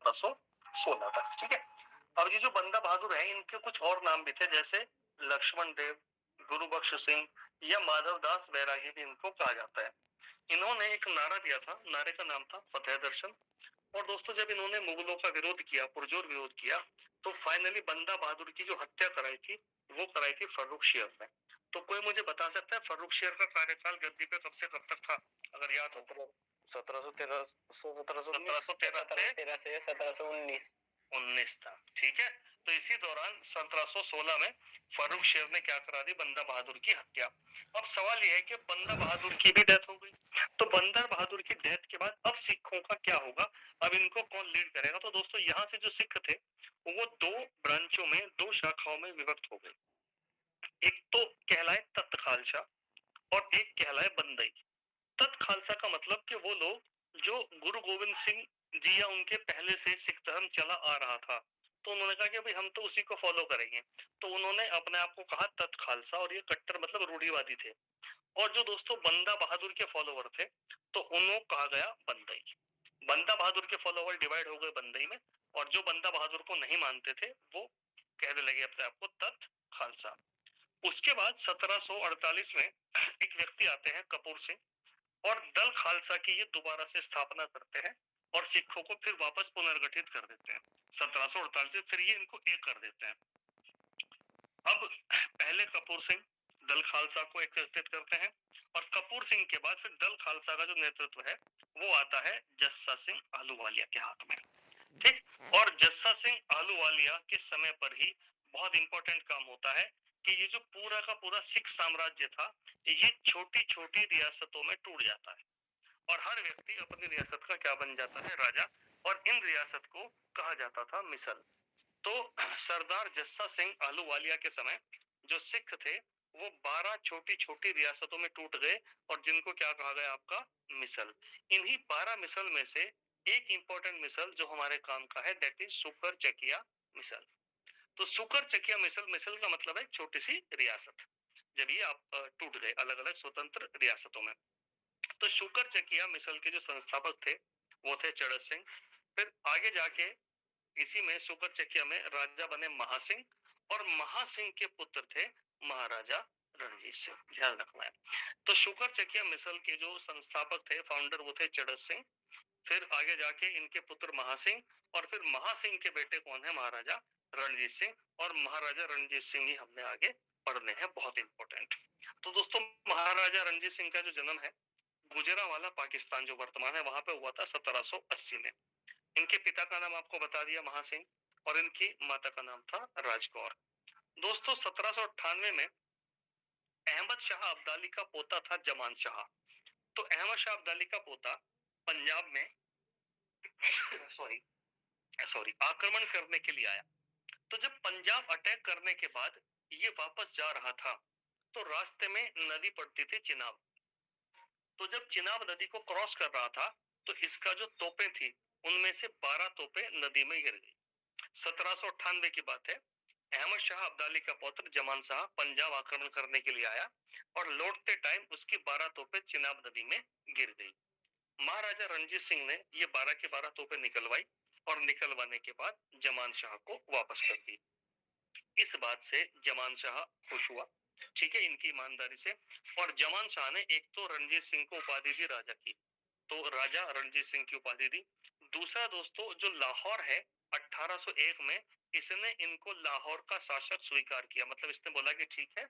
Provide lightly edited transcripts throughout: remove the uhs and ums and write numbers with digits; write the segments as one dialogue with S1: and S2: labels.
S1: 1716 तक। ठीक है। अब ये जो बंदा बहादुर है, इनके कुछ और नाम भी थे, जैसे लक्ष्मण देव, गुरुबख्श सिंह या माधव दास बैरागी भी इनको कहा जाता है। इन्होंने एक नारा दिया था, नारे का नाम था फतेह दर्शन। और दोस्तों, जब इन्होंने मुगलों का विरोध किया, पुरजोर विरोध किया, तो फाइनली बंदा बहादुर की जो हत्या कराई थी, वो कराई थी फर्रुखशियर ने। तो कोई मुझे बता सकता है फर्रुखशियर का कार्यकाल गद्दी पे कब से कब तक था, अगर याद हो तो? 1713 1713 से 1719 था। ठीक है। तो इसी दौरान 1716 में फर्रुखशियर ने क्या करा दी, बंदा बहादुर की हत्या। अब सवाल यह है कि बंदा बहादुर की भी डेथ हो गई, तो बंदा बहादुर की डेथ के बाद अब सिखों का क्या होगा, अब इनको कौन लीड करेगा? तो दोस्तों, यहाँ से जो सिख थे, वो दो ब्रांचों में, दो शाखाओं में विभक्त हो गए। एक तो कहलाए तख्त खालसा और एक कहलाए बंदई। तख्त खालसा का मतलब कि वो लोग जो गुरु गोविंद सिंह जी या उनके पहले से सिख धर्म चला आ रहा था, तो उन्होंने कहा कि भाई हम तो उसी को फॉलो करेंगे। तो उन्होंने अपने आप को कहा तख्त खालसा, और ये कट्टर मतलब रूढ़ीवादी थे। और जो दोस्तों बंदा बहादुर के फॉलोवर थे, तो उनको कहा गया बंदई। बंदा बहादुर के फॉलोवर डिवाइड हो गए बंदई में, और जो बंदा बहादुर को नहीं मानते थे, वो कहने लगे अपने आप को तख्त खालसा। उसके बाद 1748 में एक व्यक्ति आते हैं कपूर सिंह, और दल खालसा की ये दोबारा से स्थापना करते हैं और सिखों को फिर वापस पुनर्गठित कर देते हैं 1748 से। फिर ये इनको एक कर देते हैं। अब पहले कपूर सिंह दल खालसा को एकत्रित करते हैं, और कपूर सिंह के बाद फिर दल खालसा का जो नेतृत्व है, वो आता है जस्सा सिंह आहलूवालिया के हाथ में। ठीक। और जस्सा सिंह आहलूवालिया के समय पर ही बहुत इंपॉर्टेंट काम होता है कि ये जो पूरा का पूरा सिख साम्राज्य था, ये छोटी छोटी रियासतों में टूट जाता है, और हर व्यक्ति अपनी रियासत का क्या बन जाता है, राजा। और इन रियासत को कहा जाता था मिसल। तो सरदार जस्सा सिंह आहलूवालिया के समय जो सिख थे, वो 12 छोटी छोटी रियासतों में टूट गए, और जिनको क्या कहा गया, आपका मिसल। इन्हीं 12 मिसल में से एक इंपॉर्टेंट मिसल जो हमारे काम का है, दैट इज सुकर चकिया मिसल। तो सुकर चकिया मिसल, मिसल का मतलब है छोटी सी रियासत, जब ये आप टूट गए अलग अलग स्वतंत्र रियासतों में। तो शुकर चकिया मिसल के जो संस्थापक थे, वो थे चड़क सिंह। फिर आगे जाके इसी में शुकर चकिया में राजा बने महासिंह, और महासिंह के पुत्र थे महाराजा रणजीत सिंह। ध्यान रखना है। तो शुकर चकिया मिसल के जो संस्थापक थे, फाउंडर, वो थे चड़क सिंह। फिर आगे जाके इनके पुत्र महासिंह, और फिर महासिंह के बेटे कौन है, महाराजा रणजीत सिंह। और महाराजा रणजीत सिंह ही हमने आगे पढ़ने हैं, बहुत इंपॉर्टेंट। तो दोस्तों, महाराजा रणजीत सिंह का जो जन्म है, गुजरावाला पाकिस्तान जो वर्तमान है, वहां पे हुआ था 1780 में। इनके पिता का नाम आपको बता दिया, महासिंह, और इनकी माता का नाम था राजकौर। दोस्तों, 1798 में अहमद शाह अब्दाली का पोता था जमान शाह। तो अहमद शाह अब्दाली का पोता पंजाब में सॉरी सॉरी आक्रमण करने के लिए आया। तो जब पंजाब अटैक करने के बाद ये वापस जा रहा था, तो रास्ते में नदी पड़ती थी चिनाब। तो जब चिनाब नदी को क्रॉस कर रहा था, तो इसका जो तोपें थी, उनमें से 12 तोपें नदी में गिर गई। 1798 की बात है। अहमद शाह अब्दाली का पुत्र जमान शाह पंजाब आक्रमण करने के लिए आया, और लौटते टाइम उसकी 12 तोपें चिनाब नदी में गिर गई। महाराजा रणजीत सिंह ने ये 12 की 12 तोपें निकलवाई, और निकलवाने के बाद जमान शाह को वापस कर दी। इस बात से जमान शाह खुश हुआ, ठीक है, इनकी ईमानदारी से। और जमान शाह ने एक तो रणजीत सिंह को उपाधि दी राजा की, तो राजा रणजीत सिंह की उपाधि दी। दूसरा दोस्तों, जो लाहौर है, 1801 में इसने इनको लाहौर का शासक स्वीकार किया। मतलब इसने बोला कि ठीक है,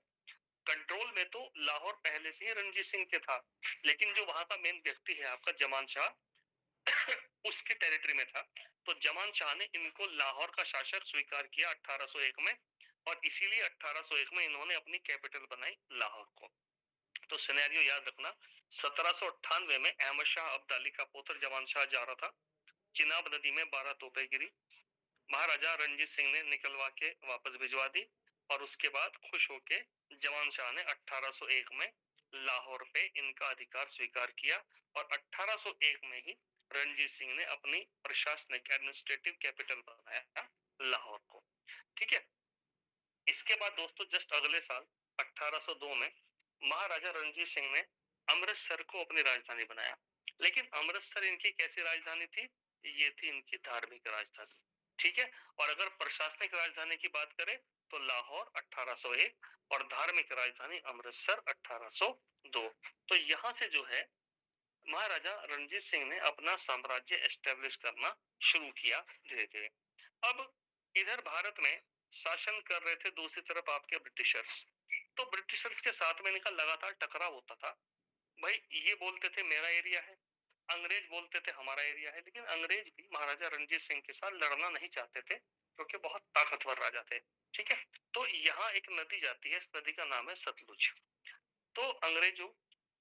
S1: कंट्रोल में तो लाहौर पहले से ही रणजीत सिंह के था, लेकिन जो वहां का मेन व्यक्ति है आपका जमान शाह, उसकी टेरिटरी में था। तो जमान शाह ने इनको लाहौर का शासक स्वीकार किया 1801 में, और इसीलिए 1801 में इन्होंने अपनी कैपिटल बनाई लाहौर को। तो सिनेरियो याद रखना, 1798 में अहमद शाह अब्दाली का पुत्र जमान शाह जा रहा था, चिनाब नदी में 12 तोपें गिरी, महाराजा रणजीत सिंह ने निकलवा के वापस भिजवा दी, और उसके बाद खुश होके जमान शाह ने 1801 में लाहौर पे इनका अधिकार स्वीकार किया, और 1801 में ही रणजीत सिंह ने अपनी प्रशासनिक एडमिनिस्ट्रेटिव कैपिटल बनाया लाहौर को। ठीक है। इसके बाद दोस्तों, जस्ट अगले साल 1802 में महाराजा रणजीत सिंह ने अमृतसर को अपनी राजधानी बनाया। लेकिन अमृतसर इनकी कैसी राजधानी थी, ये थी इनकी धार्मिक राजधानी, ठीक है। और अगर प्रशासनिक राजधानी की बात करें तो लाहौर 1801 और धार्मिक राजधानी अमृतसर 1802। तो यहाँ से जो है महाराजा रणजीत सिंह ने अपना साम्राज्य एस्टेब्लिश करना शुरू किया धीरे धीरे। अब इधर भारत में शासन कर रहे थे दूसरी तरफ आपके ब्रिटिशर्स। तो ब्रिटिशर्स के साथ में इनका लगातार टकराव होता था। भाई ये बोलते थे मेरा एरिया है, अंग्रेज बोलते थे हमारा एरिया है, लेकिन अंग्रेज भी महाराजा रणजीत सिंह के साथ लड़ना नहीं चाहते थे क्योंकि बहुत ताकतवर राजा थे, ठीक है। तो यहाँ एक नदी जाती है, इस नदी का नाम है सतलुज। तो अंग्रेजों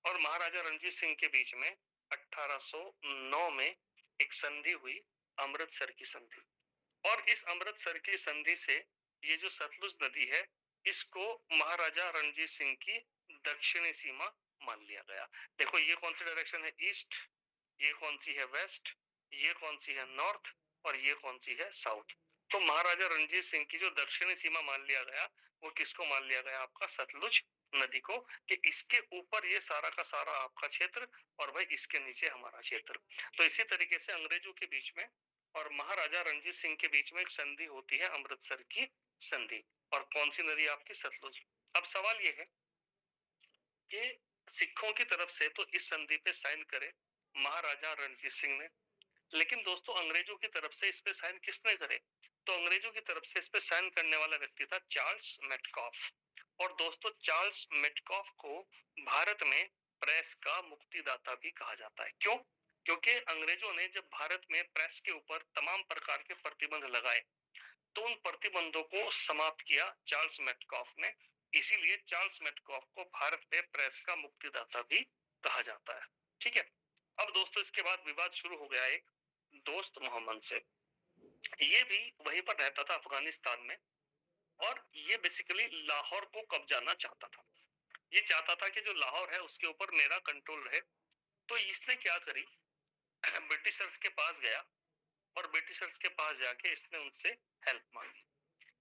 S1: और महाराजा रणजीत सिंह के बीच में 1809 में एक संधि हुई, अमृतसर की संधि। और इस अमृतसर की संधि से ये जो सतलुज नदी है इसको महाराजा रणजीत सिंह की दक्षिणी सीमा मान लिया गया। देखो ये कौन सी डायरेक्शन है, ईस्ट, ये कौन सी है वेस्ट, ये कौन सी है नॉर्थ, और ये कौन सी है साउथ। तो महाराजा रणजीत सिंह की जो दक्षिणी सीमा मान लिया गया वो किसको मान लिया गया, आपका सतलुज नदी को, कि इसके ऊपर ये सारा का सारा आपका क्षेत्र और भाई इसके नीचे हमारा क्षेत्र। तो इसी तरीके से अंग्रेजों के बीच में और महाराजा रणजीत सिंह के बीच में एक संधि होती है, अमृतसर की संधि। और कौन सी नदी आपकी, सतलुज। अब सवाल ये है कि सिखों की तरफ से तो इस संधि पे साइन करे महाराजा रणजीत सिंह ने, लेकिन दोस्तों अंग्रेजों की तरफ से इस पे साइन किसने करे, तो अंग्रेजों की तरफ से इस पे साइन करने वाला व्यक्ति था चार्ल्स मेटकॉफ। और दोस्तों चार्ल्स मेटकॉफ को भारत में प्रेस का मुक्तिदाता भी कहा जाता है। क्यों? क्योंकि अंग्रेजों ने जब भारत में प्रेस के ऊपर तमाम प्रकार के प्रतिबंध लगाए तो उन प्रतिबंधों को समाप्त किया चार्ल्स मेटकॉफ ने। इसीलिए चार्ल्स मेटकॉफ को भारत में प्रेस का मुक्तिदाता भी कहा जाता है, ठीक है। अब दोस्तों इसके बाद विवाद शुरू हो गया एक दोस्त मोहम्मद से। ये भी वहीं पर रहता था अफगानिस्तान में, और ये बेसिकली लाहौर को कब्जाना चाहता था। ये चाहता था कि जो लाहौर है उसके ऊपर मेरा कंट्रोल रहे। तो इसने क्या करी, ब्रिटिशर्स के पास गया और ब्रिटिशर्स के पास जाके इसने उनसे हेल्प मांगी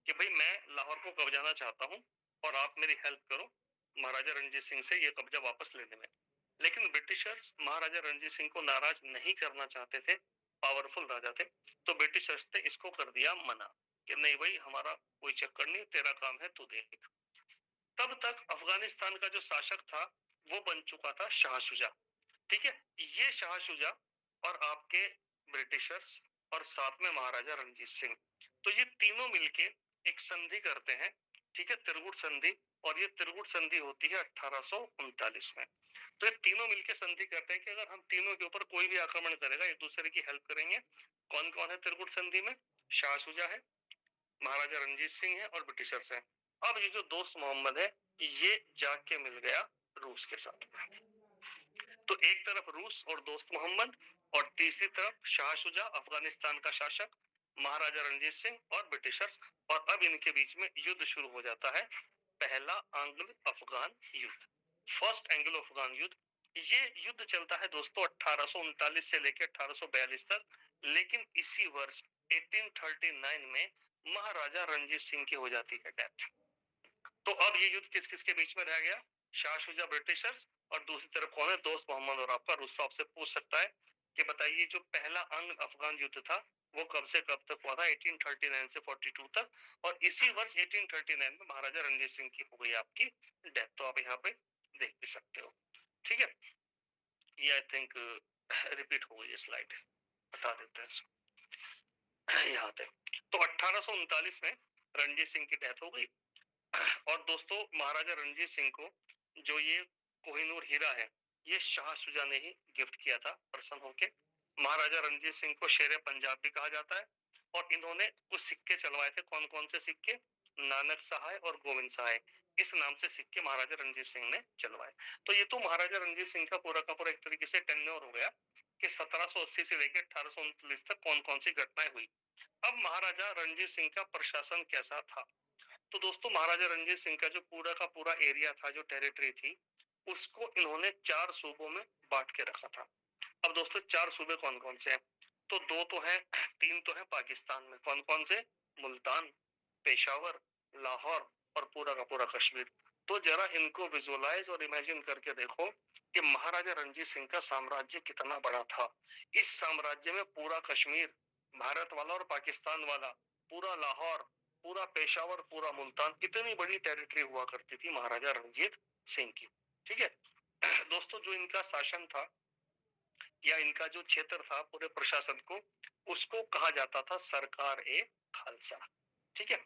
S1: कि भाई मैं लाहौर को कब्जाना चाहता हूँ और आप मेरी हेल्प करो महाराजा रणजीत सिंह से ये कब्जा वापस लेने में। लेकिन ब्रिटिशर्स महाराजा रणजीत सिंह को नाराज नहीं करना चाहते थे, पावरफुल राजा थे। तो ब्रिटिशर्स ने इसको कर दिया मना कि नहीं भाई हमारा कोई चक्कर नहीं, तेरा काम है तू देख। तब तक अफगानिस्तान का जो शासक था वो बन चुका था शाह शुजा, ठीक है। ये शाह शुजा और आपके ब्रिटिशर्स और साथ में महाराजा रणजीत सिंह, तो ये तीनों मिलके एक संधि करते हैं, ठीक है, त्रिगुट संधि। और ये त्रिगुट संधि होती है 1839 में। तो ये तीनों मिलके संधि करते हैं कि अगर हम तीनों के ऊपर कोई भी आक्रमण करेगा एक दूसरे की हेल्प करेंगे। कौन कौन है त्रिगुट संधि में, शाह शुजा है, महाराजा रणजीत सिंह है और ब्रिटिशर्स है। अब ये जो दोस्त मोहम्मद है ये जाके मिल गया रूस के साथ। तो एक तरफ रूस और दोस्त मोहम्मद, और तीसरी तरफ शाह शुजा अफगानिस्तान का शासक, महाराजा रणजीत सिंह और ब्रिटिशर्स। और अब इनके बीच में युद्ध शुरू हो जाता है, पहला आंग्ल अफगान युद्ध, फर्स्ट एंग्लो अफगान युद्ध। ये युद्ध चलता है दोस्तों 1839 से लेकर 1842 तक। लेकिन इसी वर्ष 1839 में महाराजा रणजीत सिंह की हो जाती है डेथ। तो अब ये युद्ध किस किस के बीच में रह गया, शाह शुजा ब्रिटिशर्स और दूसरी तरफ कौन है, दोस्त मोहम्मद और आपका रूस। आपसे पूछ सकता है कि बताइए जो पहला अंग अफगान युद्ध था वो कब से कब तक हुआ था, 1839 से 42 तक। और इसी वर्ष 1839 में महाराजा रणजीत सिंह की हो गई आपकी डेथ। तो आप यहाँ पे देख भी सकते हो, ठीक है। ये आई थिंक रिपीट हो गई स्लाइड, हटा देते हैं यहाँ पे। तो 1839 में रणजीत सिंह की डेथ हो गई। और दोस्तों महाराजा रणजीत सिंह को जो ये कोहिनूर हीरा है ये शाह शुजा ने ही गिफ्ट किया था प्रसन्न होके। महाराजा रणजीत सिंह को शेर पंजाब भी कहा जाता है। और इन्होंने कुछ सिक्के चलवाए थे, कौन कौन से सिक्के, नानक सहाय और गोविंद सहाय, इस नाम से सिक्के महाराजा रणजीत सिंह ने चलवाए। तो ये तो महाराजा रणजीत सिंह का पूरा एक तरीके से टेन्योर हो गया कि 1780 से लेकर 1839 तक कौन कौन सी घटनाएं हुई। अब महाराजा रणजीत सिंह का प्रशासन कैसा था, तो दोस्तों महाराजा रणजीत सिंह का जो पूरा एरिया था, जो टेरिटरी थी, उसको इन्होंने 4 सूबों में बांट के रखा था। अब दोस्तों 4 सूबे कौन कौन से हैं, तो 2 तो हैं, 3 तो है पाकिस्तान में, कौन कौन से, मुल्तान, पेशावर, लाहौर और पूरा का पूरा कश्मीर। तो जरा इनको विजुअलाइज और इमेजिन करके देखो कि महाराजा रणजीत सिंह का साम्राज्य कितना बड़ा था। इस साम्राज्य में पूरा कश्मीर भारत वाला और पाकिस्तान वाला, पूरा लाहौर, पूरा पेशावर, पूरा मुल्तान, इतनी बड़ी टेरिटरी हुआ करती थी महाराजा रणजीत सिंह की। ठीक है दोस्तों, जो इनका शासन था या इनका जो क्षेत्र था पूरे प्रशासन को, उसको कहा जाता था सरकार ए खालसा। ठीक है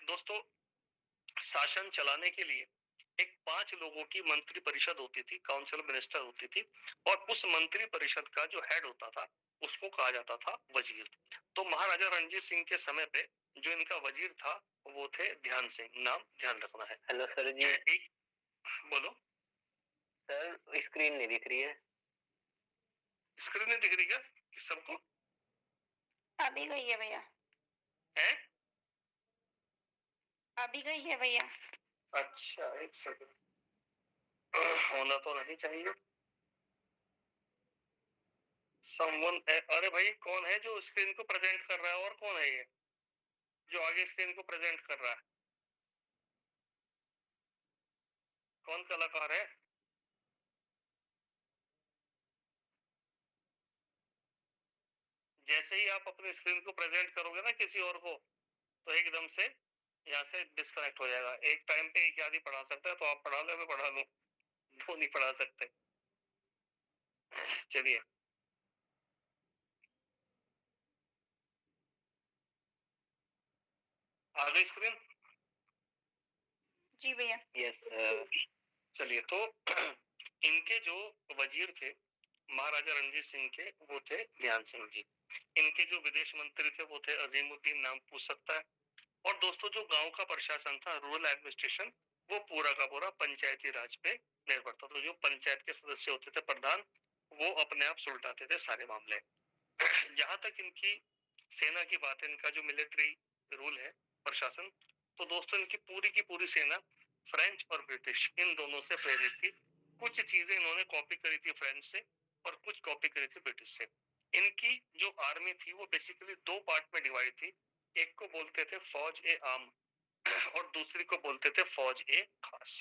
S1: दोस्तों, शासन चलाने के लिए एक 5 लोगों की मंत्री परिषद होती थी, काउंसिल मिनिस्टर होती थी, और उस मंत्री परिषद का जो हेड होता था उसको कहा जाता था वजीर। तो महाराजा रणजीत सिंह के समय पे जो इनका वजीर था वो थे ध्यान सिंह, नाम ध्यान रखना है।
S2: हेलो सर जी।
S1: एक बोलो
S2: सर, स्क्रीन नहीं दिख रही है।
S1: स्क्रीन नहीं दिख रही क्या सबको?
S3: अभी गई है भैया।
S1: है
S3: अभी गई है भैया।
S1: अच्छा, एक सेकंड, होना तो नहीं चाहिए। समवन, अरे भाई कौन है जो स्क्रीन को प्रेजेंट कर रहा है, और कौन है ये जो आगे स्क्रीन को प्रेजेंट कर रहा है? कौन कलाकार है? जैसे ही आप अपनी स्क्रीन को प्रेजेंट करोगे ना किसी और को, तो एकदम से यहाँ से डिस्कनेक्ट हो जाएगा। एक टाइम पे एक आदि पढ़ा सकता है, तो आप पढ़ा लो, मैं पढ़ा लूं, दो नहीं पढ़ा सकते। चलिए, आ गई स्क्रीन?
S3: जी भैया।
S2: यस।
S1: चलिए, तो इनके जो वजीर थे महाराजा रणजीत सिंह के, वो थे ध्यान सिंह जी। इनके जो विदेश मंत्री थे वो थे अजीमुद्दीन, नाम पूछ सकता है। और दोस्तों, जो गांव का प्रशासन था, रूरल एडमिनिस्ट्रेशन, वो पूरा का पूरा पंचायती राज पे निर्भर था। तो जो पंचायत के सदस्य होते थे, प्रधान, वो अपने आप सुलटाते थे सारे मामले। जहां तक इनकी सेना की बात है, इनका जो मिलिट्री रूल है, प्रशासन, तो दोस्तों इनकी पूरी सेना फ्रेंच और ब्रिटिश इन दोनों से प्रेरित थी। कुछ चीजें इन्होंने कॉपी करी थी फ्रेंच से और कुछ कॉपी करी थी ब्रिटिश से। इनकी जो आर्मी थी वो बेसिकली 2 पार्ट में डिवाइड थी। एक को बोलते थे फौज ए आम और दूसरी को बोलते थे फौज ए खास।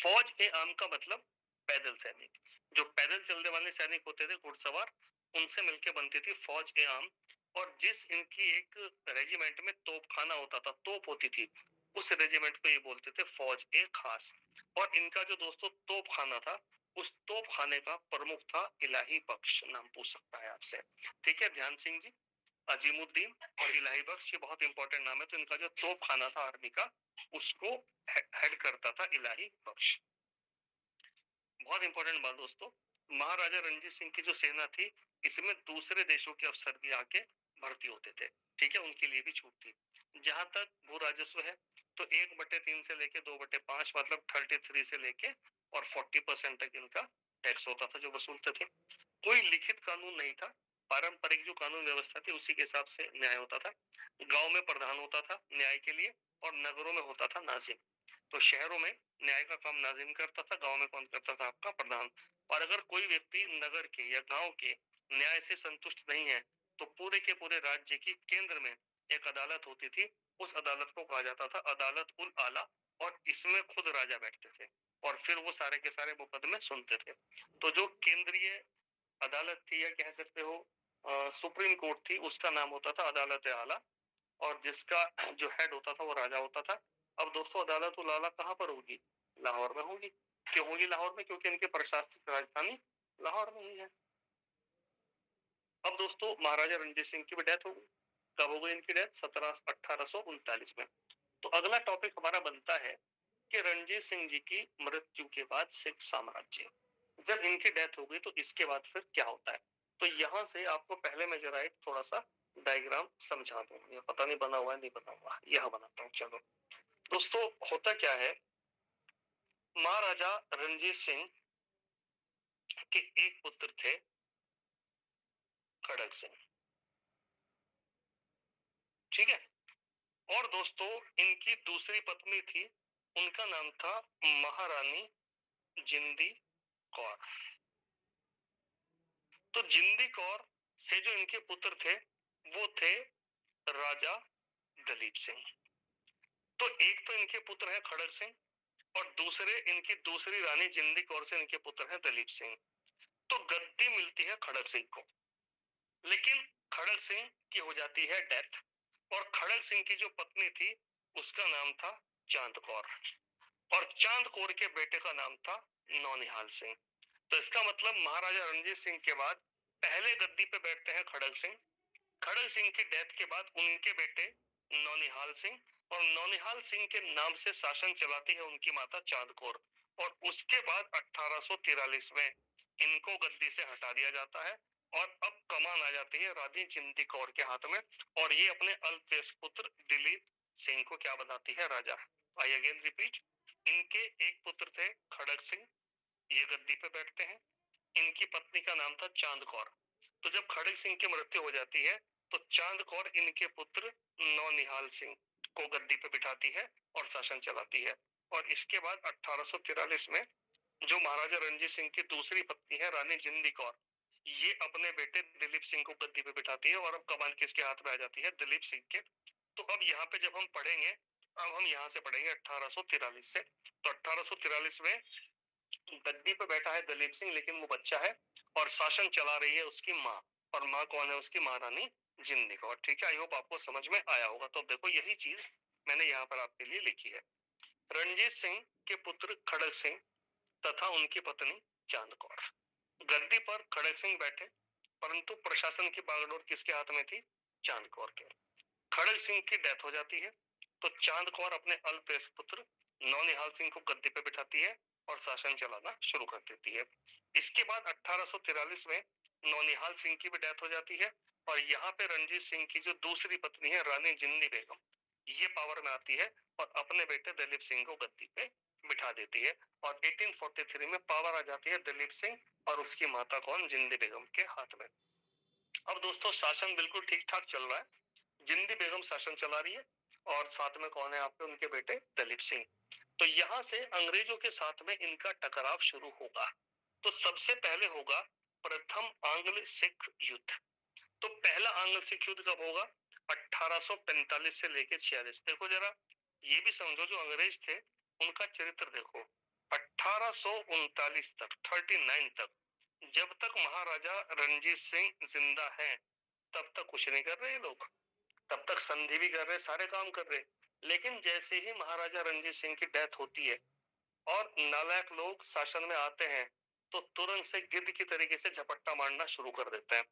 S1: फौज ए आम का मतलब पैदल सैनिक, जो पैदल चलने वाले सैनिक होते थे, घुड़सवार, उनसे मिलकर बनती थी फौज ए आम। और जिस इनकी एक रेजिमेंट में तोपखाना होता था, तोप होती थी, उस रेजिमेंट को ये बोलते थे फौज ए खास। और इनका जो दोस्तों तोपखाना था, उस तोपखाने का प्रमुख था इलाही बख्श, नाम पूछ सकता है आपसे। ठीक है, ध्यान सिंह जी, अजीमुद्दीन और इलाही बख्श, ये बहुत इंपॉर्टेंट नाम है। तो इनका जो तोपखाना था आर्मी का, उसको हेड करता था इलाही बख्श। बहुत इंपॉर्टेंट बात दोस्तों, महाराजा रणजीत सिंह की जो सेना थी, इसमें दूसरे देशों के अफसर भी आके भर्ती होते थे। ठीक है, उनके लिए भी छूट थी। जहां तक भू राजस्व है, तो 1/3 से लेके 2/5, मतलब 33 से लेके और 40% तक इनका टैक्स होता था जो वसूलते थे। कोई लिखित कानून नहीं था, पारंपरिक जो कानून व्यवस्था थी उसी के हिसाब से न्याय होता था। गांव में प्रधान होता था न्याय के लिए, और नगरों में होता था नाजिम। तो शहरों में न्याय का काम नाजिम करता था, गांव में कौन करता था? आपका प्रधान। और अगर कोई व्यक्ति नगर के या गांव के न्याय से संतुष्ट नहीं है, तो पूरे के पूरे राज्य की केंद्र में एक अदालत होती थी। उस अदालत को कहा जाता था अदालत उल आला, और इसमें खुद राजा बैठते थे और फिर वो सारे के सारे मुकदमे सुनते थे। तो जो केंद्रीय अदालत थी, या कह सकते हो सुप्रीम कोर्ट थी, उसका नाम होता था अदालत आला, और जिसका जो हेड होता था वो राजा होता था। अब दोस्तों, अदालत उल आला कहाँ पर होगी? लाहौर में होगी। क्यों होगी लाहौर में? क्योंकि इनकी प्रशासनिक राजधानी लाहौर में ही है। अब दोस्तों, महाराजा रणजीत सिंह की भी डेथ हो गई। कब हो गई इनकी डेथ? 1839 में। तो अगला टॉपिक हमारा बनता है कि रणजीत सिंह जी की मृत्यु के बाद सिख साम्राज्य, जब इनकी डेथ हो गई तो इसके बाद फिर क्या होता है? तो यहाँ से आपको पहले मैं जरा एक थोड़ा सा डायग्राम समझा दूं। ये पता नहीं बना हुआ है, नहीं बना हुआ, यह बनाता हूँ। चलो दोस्तों, होता क्या है, महाराजा रणजीत सिंह के एक पुत्र थे खड़ग सिंह। ठीक है, और दोस्तों इनकी दूसरी पत्नी थी, उनका नाम था महारानी जिंदी कौर। तो जिंदी कौर से जो इनके पुत्र थे वो थे राजा दलीप सिंह। तो एक तो इनके पुत्र है खड़ग सिंह, और दूसरे इनकी दूसरी रानी जिंदी कौर से इनके पुत्र हैं दलीप सिंह। तो गद्दी मिलती है खड़ग सिंह को, लेकिन खड़ग सिंह की हो जाती है डेथ, और खड़ग सिंह की जो पत्नी थी उसका नाम था चांद कौर, और चांद कौर के बेटे का नाम था नौनिहाल सिंह। तो इसका मतलब महाराजा रणजीत सिंह के बाद पहले गद्दी पे बैठते हैं खड़ग सिंह। खड़ग सिंह की डेथ के बाद उनके बेटे नौनिहाल सिंह, और नौनिहाल सिंह के नाम से शासन चलाती है उनकी माता चांद कौर। और उसके बाद 1843 में इनको गद्दी से हटा दिया जाता है, और अब कमान आ जाती है रानी जिंदी कौर के हाथ में, और ये अपने अल्पवयस्क पुत्र दिलीप सिंह को क्या बनाती है, राजा। आई अगेन रिपीट, इनके एक पुत्र थे खड़ग सिंह, ये गद्दी पे बैठते हैं। इनकी पत्नी का नाम था चांद कौर। तो जब खड़ग सिंह की मृत्यु हो जाती है तो चांद कौर इनके पुत्र नौनिहाल सिंह को गद्दी पे बिठाती है और शासन चलाती है। और इसके बाद 1843 में जो महाराजा रणजीत सिंह की दूसरी पत्नी है रानी जिंदी कौर, ये अपने बेटे दिलीप सिंह को गद्दी पे बिठाती है, और अब कमान किसके हाथ में आ जाती है, दिलीप सिंह के। तो अब यहाँ पे जब हम पढ़ेंगे, अब हम यहाँ से पढ़ेंगे 1843 से। तो 1843 में गद्दी पे बैठा है दलीप सिंह, लेकिन वो बच्चा है, और शासन चला रही है उसकी माँ, और माँ कौन है उसकी, महारानी जिंदी कौर। ठीक है, आई होप आपको समझ में आया होगा। तो देखो यही चीज मैंने यहाँ पर आपके लिए लिखी है। रणजीत सिंह के पुत्र खड़ग सिंह तथा उनकी पत्नी चांद कौर, गद्दी पर खड़ग सिंह बैठे, परंतु प्रशासन की बागडोर किसके हाथ में थी, चांद कौर के। खड़ग सिंह की डेथ हो जाती है, तो चांद कौर अपने अल्पवयस्क पुत्र नौनिहाल सिंह को गद्दी पे बिठाती है और शासन चलाना शुरू कर देती है। इसके बाद 1843 में नौनिहाल सिंह की भी डेथ हो जाती है, और यहाँ पे रणजीत सिंह की जो दूसरी पत्नी है रानी जिंदी बेगम, ये पावर में आती है और अपने बेटे दलीप सिंह को गद्दी पे बिठा देती है, और 1843 में पावर आ जाती है दलीप सिंह और उसकी माता कौन, जिंदी बेगम के हाथ में। अब दोस्तों शासन बिल्कुल ठीक ठाक चल रहा है, जिंदी बेगम शासन चला रही है, और साथ में कौन है आपके, उनके बेटे दलीप सिंह। तो यहाँ से अंग्रेजों के साथ में इनका टकराव शुरू होगा। तो सबसे पहले होगा प्रथम आंग्ल सिख युद्ध। तो पहला आंग्ल सिख युद्ध कब होगा, 1845 से लेके 46। देखो जरा ये भी समझो, जो अंग्रेज थे उनका चरित्र देखो, 1839 तक, 39 तक, जब तक महाराजा रणजीत सिंह जिंदा है तब तक कुछ नहीं कर रहे ये लोग, तब तक संधि भी कर रहे, सारे काम कर रहे। लेकिन जैसे ही महाराजा रणजीत सिंह की डेथ होती है और नालायक लोग शासन में आते हैं, तो तुरंत से गिद्ध की तरीके से झपट्टा मारना शुरू कर देते हैं।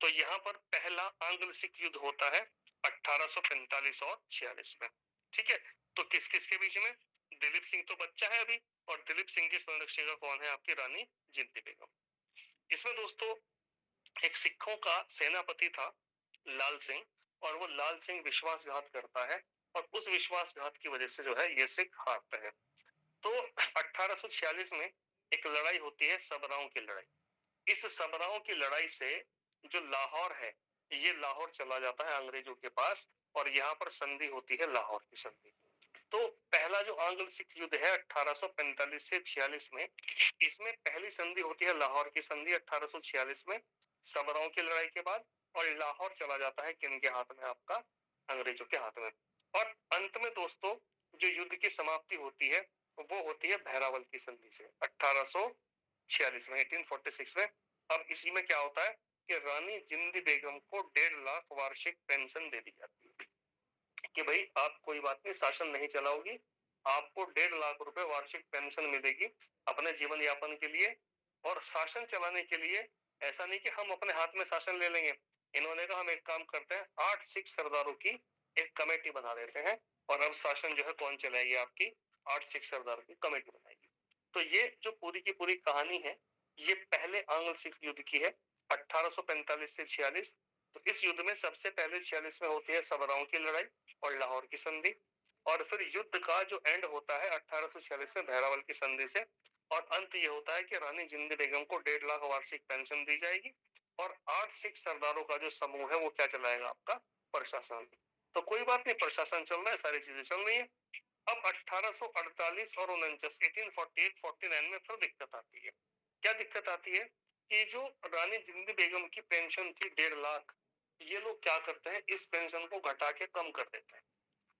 S1: तो यहाँ पर पहला आंग्ल सिख युद्ध होता है 1845 और 46 में। ठीक है, तो किस किस के बीच में, दिलीप सिंह तो बच्चा है अभी, और दिलीप सिंह की संरक्षिका कौन है, आपकी रानी जिंदी बेगम। इसमें दोस्तों एक सिखों का सेनापति था लाल सिंह, और वो लाल सिंह विश्वासघात करता है, और उस विश्वासघात की वजह से जो है ये सिख हारते हैं। तो 1846 में एक लड़ाई होती है, सबराओं की लड़ाई। इस सबराओं की लड़ाई से जो लाहौर है, ये लाहौर चला जाता है अंग्रेजों के पास, और यहाँ पर संधि होती है लाहौर की संधि। तो पहला जो आंग्ल सिख युद्ध है 1845 से 46 में, इसमें पहली संधि होती है लाहौर की संधि 1846 में, सबराओं की लड़ाई के बाद, और लाहौर चला जाता है किन के हाथ में, आपका अंग्रेजों के हाथ में। और अंत में दोस्तों जो युद्ध की समाप्ति होती है वो होती है बहरावल की संधि से 1846 में, 1846 में। अब इसी में क्या होता है कि रानी जिंदी बेगम को 1.5 लाख वार्षिक पेंशन दे दी जाती है कि भाई आप कोई बात नहीं, शासन नहीं चलाओगी, आपको 1.5 लाख रुपए वार्षिक पेंशन मिलेगी अपने जीवन यापन के लिए और शासन चलाने के लिए। ऐसा नहीं कि हम अपने हाथ में शासन ले लेंगे, इन्होंने कहा हम एक काम करते हैं, 8 सिख सरदारों की एक कमेटी बना देते हैं, और अब शासन जो है कौन चलाएगी, आपकी 8 सिख सरदारों की कमेटी बनाएगी। तो ये जो पूरी की पूरी कहानी है, ये पहले आंग्ल सिख युद्ध की है 1845 से 46। तो इस युद्ध में सबसे पहले 46 में होती है सबराओं की लड़ाई और लाहौर की संधि, और फिर युद्ध का जो एंड होता है 1846 में बहरावल की संधि से, और अंत ये होता है कि रानी जिंदी बेगम को 1.5 लाख वार्षिक पेंशन दी जाएगी, और 8 सिख सरदारों का जो समूह है वो क्या चलाएगा, आपका प्रशासन। तो कोई बात नहीं, प्रशासन चल रहा है, सारी चीजें चल रही है। अब 1848 और 49, 1848-49 में फिर दिक्कत आती है। क्या दिक्कत आती है कि जो रानी जिंदी बेगम की पेंशन थी 1.5 लाख, ये लोग क्या करते हैं, इस पेंशन को घटा के कम कर देते हैं,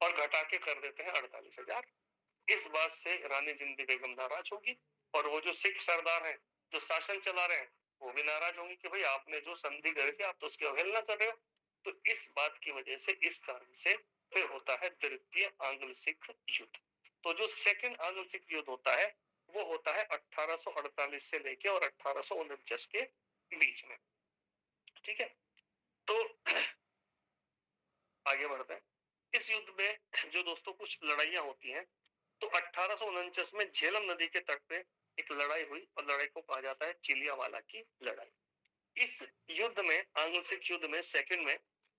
S1: और घटा के कर देते हैं 48,000। इस बात से रानी जिंद बेगम नाराज होगी और वो जो सिख सरदार हैं जो शासन चला रहे हैं वो भी नाराज होंगे कि भाई आपने जो संधि करी थी आप तो उसकी अवहेलना कर रहे हो। तो इस बात की वजह से इस कारण से फिर होता है द्वितीय आंग्ल सिख युद्ध। तो जो सेकंड आंग्ल सिख युद्ध होता है वो होता है 1848 से लेके और 1849 के बीच में। ठीक है, तो आगे बढ़ते हैं। इस युद्ध में जो दोस्तों कुछ लड़ाइयां होती हैं, तो 1849 में झेलम नदी के तट पे एक लड़ाई हुई और लड़ाई को कहा जाता है चिलियावाला की लड़ाई। इस युद्ध में आंग्ल सिख युद्ध में सेकंड में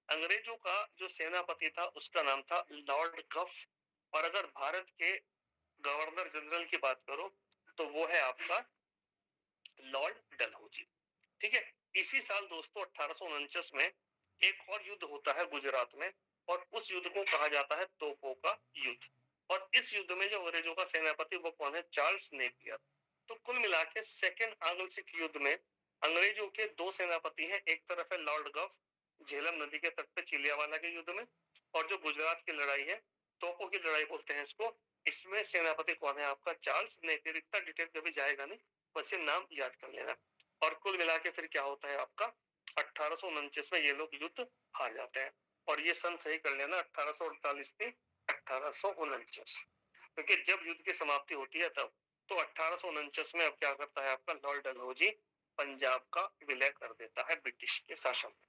S1: अंग्रेजों का जो सेनापति था उसका नाम था लॉर्ड कफ, और अगर भारत के गवर्नर जनरल की बात करो तो वो है आपका लॉर्ड डलहौजी। ठीक है, इसी साल दोस्तों 1849 में एक और युद्ध होता है गुजरात में और उस युद्ध को कहा जाता है तोपों का युद्ध। और इस युद्ध में जो अंग्रेजों का सेनापति वो कौन है? Charles Napier. तो कुल मिला के सेकेंड आंग्ल सिख युद्ध में अंग्रेजों के दो सेनापति हैं, एक तरफ है लॉर्ड गफ झेलम नदी के तट पे चिलियावाला के युद्ध में, और जो गुजरात की लड़ाई है तोपों की लड़ाई बोलते हैं इसको, इसमें सेनापति कौन है? आपका चार्ल्स नेपियर। इतना डिटेल कभी जाएगा नहीं, बस ये नाम याद कर लेना। और कुल मिला के फिर क्या होता है आपका 1849 में ये लोग युद्ध हार जाते हैं। और ये सन सही कर लेना 1848 से 1849, क्योंकि जब युद्ध की समाप्ति होती है तब तो 1849 में अब क्या करता है आपका लॉर्ड डलहौजी पंजाब का विलय कर देता है ब्रिटिश के शासन में।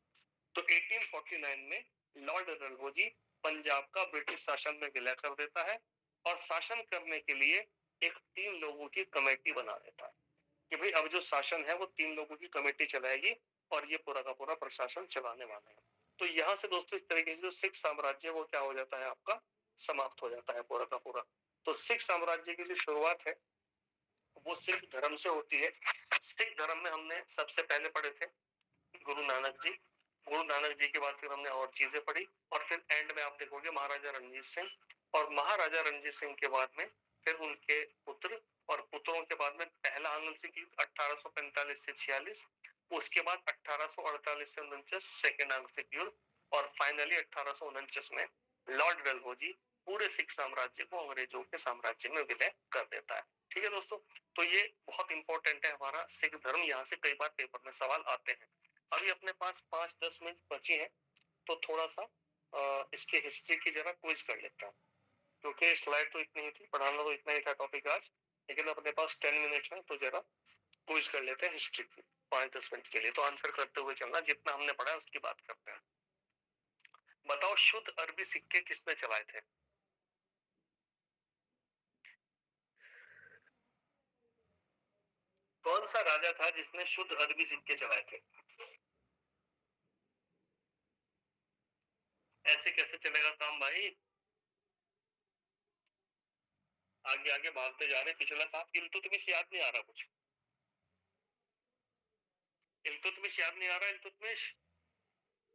S1: तो 1849 में लॉर्ड डलहौजी पंजाब का ब्रिटिश शासन में विलय कर देता है और शासन करने के लिए एक 3 लोगों की कमेटी बना देता है कि भाई अब जो शासन है वो 3 लोगों की कमेटी चलाएगी और ये पूरा का पूरा प्रशासन चलाने वाला है। तो यहाँ से दोस्तों इस तरीके से जो सिख साम्राज्य वो क्या हो जाता है आपका समाप्त हो जाता है पूरा का पूरा। तो सिख साम्राज्य की जो शुरुआत है वो सिख धर्म से होती है। सिख धर्म में हमने सबसे पहले पढ़े थे गुरु नानक जी। गुरु नानक जी के बाद फिर हमने और चीजें पढ़ी और फिर एंड में आप देखोगे महाराजा रणजीत सिंह, और महाराजा रणजीत सिंह के बाद में फिर उनके पुत्र, और पुत्रों के बाद में पहला आंग्ल सिख युद्ध 1845 से 46, उसके बाद 1848 से 49 सेकेंड आंग्ल सिख युद्ध, और फाइनली 1849 में लॉर्ड डलहौजी पूरे सिख साम्राज्य को अंग्रेजों के साम्राज्य में विलय कर देता है। ठीक है दोस्तों, तो ये बहुत इंपॉर्टेंट है हमारा सिख धर्म। यहाँ से कई बार पेपर में सवाल आते हैं। अभी अपने पास 5-10 मिनट बचे हैं तो थोड़ा सा इसके हिस्ट्री की जरा क्विज कर लेता हूँ, क्योंकि स्लाइड तो इतनी ही थी, पढ़ाना तो इतना ही था टॉपिक आज, लेकिन अपने पास 10 मिनट है तो जरा क्विज कर लेते हैं हिस्ट्री की 5-10 मिनट के लिए। तो आंसर करते हुए चलना, जितना हमने पढ़ा है उसकी बात करते हैं। बताओ शुद्ध अरबी सिक्के किसने चलाए थे? कौन सा राजा था जिसने शुद्ध अरबी सिक्के चलाए थे? ऐसे कैसे चलेगा काम भाई, आगे आगे भागते जा रहे। पिछला साथ इल्तुतमिश याद नहीं आ रहा कुछ? इल्तुतमिश याद नहीं आ रहा? इल्तुतमिश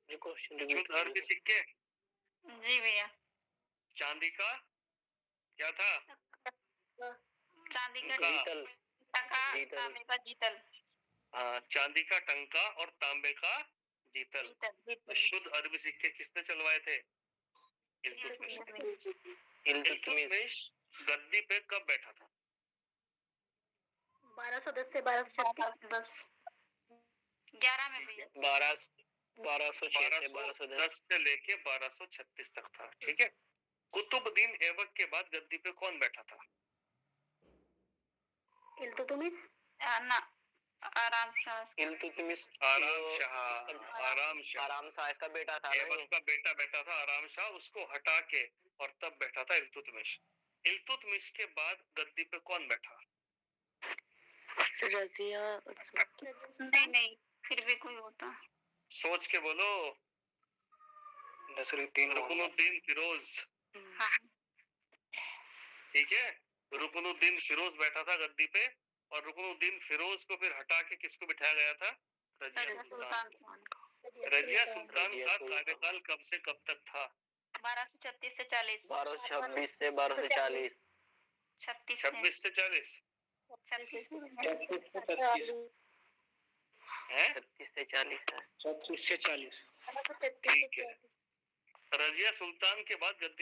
S1: शुद्ध अरबी सिक्के
S3: जी भैया।
S1: चांदी का क्या था?
S3: चांदी का
S2: जीतल।
S3: टका,
S2: जीतल।
S3: तांबे का जीतल।
S1: चांदी का टंका और तांबे का जीतल। शुद्ध अरबी सिक्के किसने चलवाए थे? इल्तुतमिश। इल्तुतमिश गद्दी पे कब बैठा था?
S3: 1210 से 1210। 11 में भैया।
S2: 1206 से 1210
S1: 1210 से लेके 1236 तक था। ठीक है, कुतुबुद्दीन ऐबक के बाद गद्दी पे कौन बैठा था?
S3: इल्तुतमिश ना, आराम शाह।
S2: इल्तुतमिश
S1: आराम शाह। आराम शाह।
S2: आराम शाह का बेटा था।
S1: ऐबक का बेटा बैठा था आराम शाह, उसको हटा के और तब बैठा था इल्तुतमिश। इल्तुतमिश के बाद गद्दी पे कौन बैठा?
S3: रजिया। नहीं, फिर भी कोई होता।
S1: सोच के बोलो। रुकनुद्दीन फिरोज।
S3: हाँ।
S1: ठीक है, रुकनुद्दीन फिरोज बैठा था गद्दी पे, और रुकनुद्दीन फिरोज को फिर हटा के किसको बिठाया गया था? रजिया सुल्तान। रजिया सुल्तान का कार्यकाल कब से कब तक था?
S3: 1236 से 40।
S2: 1226 से 1240।
S1: 26 से 40 है?
S2: 36 से 40 है।
S1: 36 से 40 ठीक है। रजिया सुल्तान के बाद गद्दी